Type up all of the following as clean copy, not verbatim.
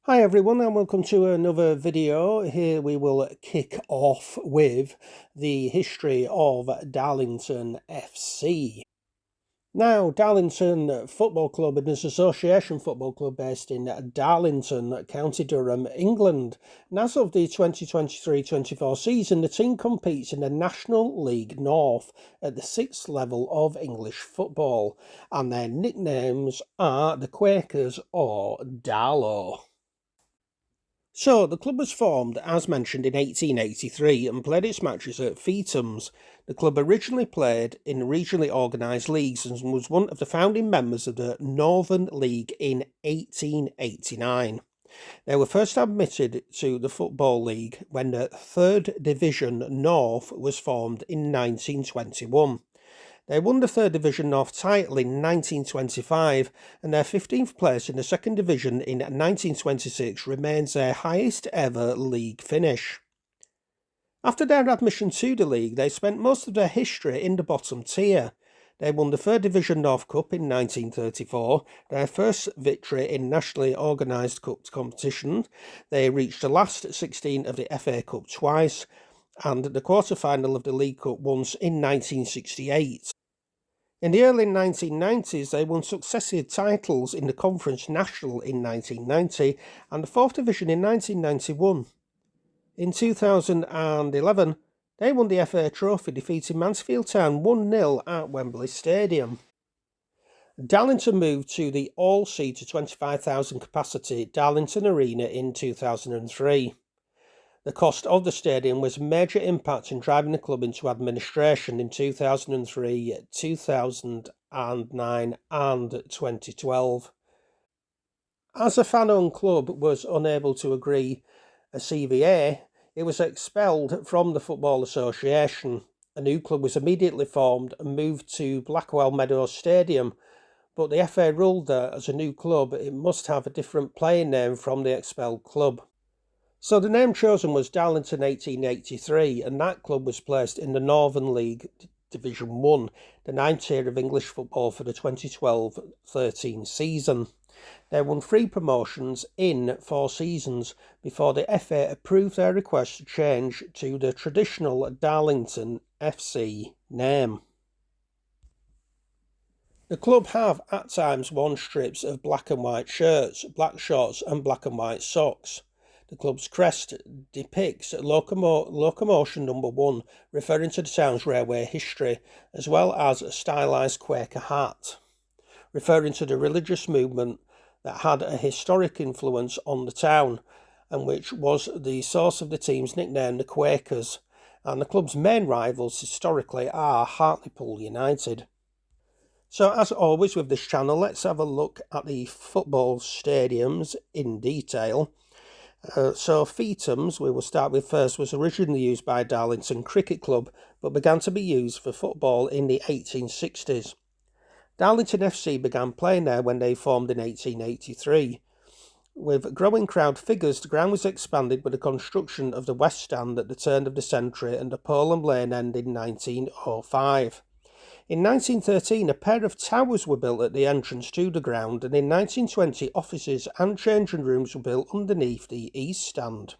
Hi everyone and welcome to another video. Here we will kick off with the history of Darlington FC. Now, Darlington Football Club is an association football club based in Darlington, County Durham, England. And as of the 2023-24 season, the team competes in the National League North at the 6th level of English football, and their nicknames are the Quakers or Darlow. So, the club was formed, as mentioned, in 1883 and played its matches at Feetham's. The club originally played in regionally organised leagues and was one of the founding members of the Northern League in 1889. They were first admitted to the Football League when the 3rd Division North was formed in 1921. They won the 3rd Division North title in 1925, and their 15th place in the 2nd Division in 1926 remains their highest ever league finish. After their admission to the league, they spent most of their history in the bottom tier. They won the 3rd Division North Cup in 1934, their first victory in nationally organised cup competition. They reached the last 16 of the FA Cup twice, and the quarter-final of the League Cup once in 1968. In the early 1990s, they won successive titles in the Conference National in 1990 and the 4th Division in 1991. In 2011, they won the FA Trophy, defeating Mansfield Town 1-0 at Wembley Stadium. Darlington moved to the all-seater 25,000 capacity Darlington Arena in 2003. The cost of the stadium was a major impact in driving the club into administration in 2003, 2009 and 2012. As a fan-owned club was unable to agree a CVA, it was expelled from the Football Association. A new club was immediately formed and moved to Blackwell Meadows Stadium, but the FA ruled that as a new club it must have a different playing name from the expelled club. So the name chosen was Darlington 1883, and that club was placed in the Northern League Division 1, the 9th tier of English football for the 2012-13 season. They won 3 promotions in 4 seasons before the FA approved their request to change to the traditional Darlington FC name. The club have at times worn strips of black and white shirts, black shorts and black and white socks. The club's crest depicts locomotion number 1, referring to the town's railway history, as well as a stylised Quaker hat, referring to the religious movement that had a historic influence on the town, and which was the source of the team's nickname, the Quakers, and the club's main rivals historically are Hartlepool United. So as always with this channel, let's have a look at the football stadiums in detail. So Feetham's, we will start with first, was originally used by Darlington Cricket Club, but began to be used for football in the 1860s. Darlington FC began playing there when they formed in 1883. With growing crowd figures, the ground was expanded with the construction of the West Stand at the turn of the century and the Poland Lane end in 1905. In 1913, a pair of towers were built at the entrance to the ground, and in 1920, offices and changing rooms were built underneath the East Stand.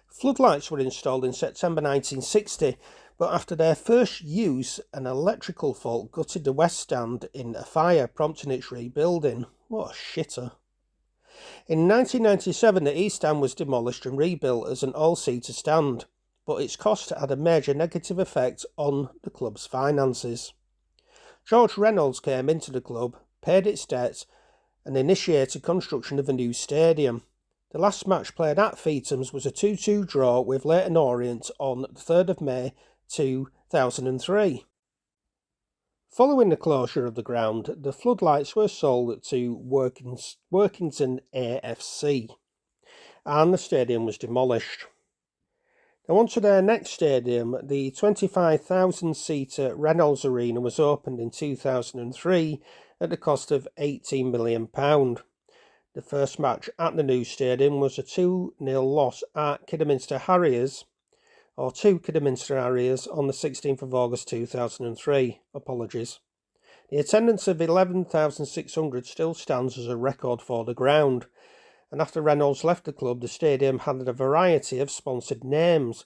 Floodlights were installed in September 1960, but after their first use, an electrical fault gutted the West Stand in a fire, prompting its rebuilding. What a shitter. In 1997, the East Stand was demolished and rebuilt as an all-seater stand, but its cost had a major negative effect on the club's finances. George Reynolds came into the club, paid its debts, and initiated construction of a new stadium. The last match played at Feetham's was a 2-2 draw with Leyton Orient on the 3rd of May 2003. Following the closure of the ground, the floodlights were sold to Workington AFC, and the stadium was demolished. Now on to their next stadium. The 25,000-seater Reynolds Arena was opened in 2003 at the cost of £18 million. The first match at the new stadium was a 2-0 loss at Kidderminster Harriers, to Kidderminster Harriers, on the 16th of August 2003. Apologies. The attendance of 11,600 still stands as a record for the ground, and after Reynolds left the club, the stadium had a variety of sponsored names,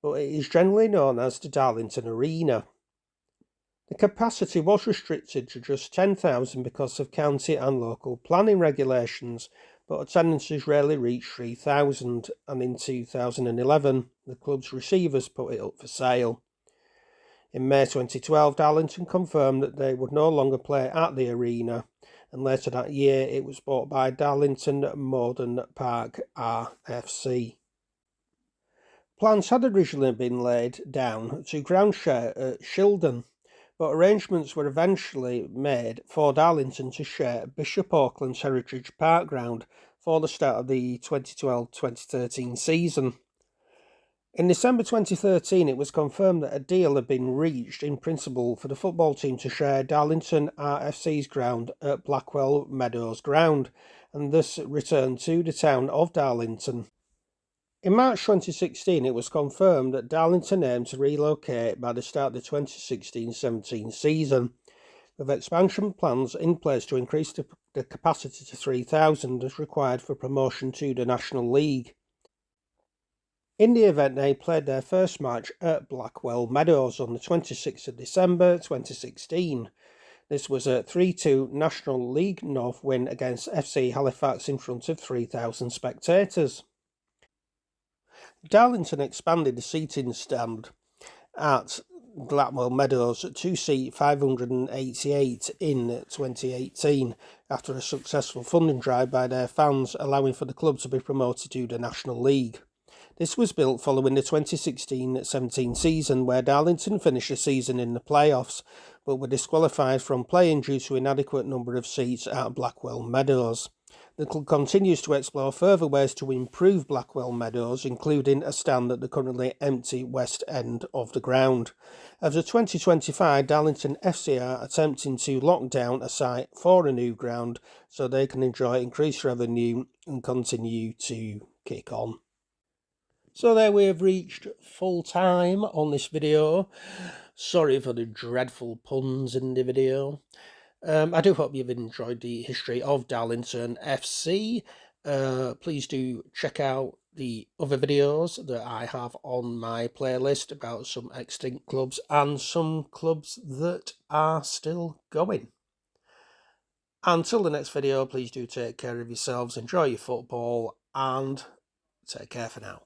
but it is generally known as the Darlington Arena. The capacity was restricted to just 10,000 because of county and local planning regulations, but attendances rarely reached 3,000, and in 2011 the club's receivers put it up for sale. In May 2012, Darlington confirmed that they would no longer play at the arena, and later that year it was bought by Darlington Modern Park RFC. Plans had originally been laid down to ground share at Shildon, but arrangements were eventually made for Darlington to share Bishop Auckland's Heritage Park ground for the start of the 2012-2013 season. In December 2013, it was confirmed that a deal had been reached in principle for the football team to share Darlington RFC's ground at Blackwell Meadows ground, and thus return to the town of Darlington. In March 2016, it was confirmed that Darlington aimed to relocate by the start of the 2016-17 season, with expansion plans in place to increase the capacity to 3,000 as required for promotion to the National League. In the event, they played their first match at Blackwell Meadows on the 26th of December 2016. This was a 3-2 National League North win against FC Halifax in front of 3,000 spectators. Darlington expanded the seating stand at Blackwell Meadows to seat 588 in 2018 after a successful funding drive by their fans, allowing for the club to be promoted to the National League. This was built following the 2016-17 season, where Darlington finished the season in the playoffs, but were disqualified from playing due to inadequate number of seats at Blackwell Meadows. The club continues to explore further ways to improve Blackwell Meadows, including a stand at the currently empty west end of the ground. As of 2025, Darlington FC are attempting to lock down a site for a new ground so they can enjoy increased revenue and continue to kick on. So there we have reached full time on this video. Sorry for the dreadful puns in the video. I do hope you've enjoyed the history of Darlington FC. Please do check out the other videos that I have on my playlist about some extinct clubs and some clubs that are still going. Until the next video, please do take care of yourselves, enjoy your football, and take care for now.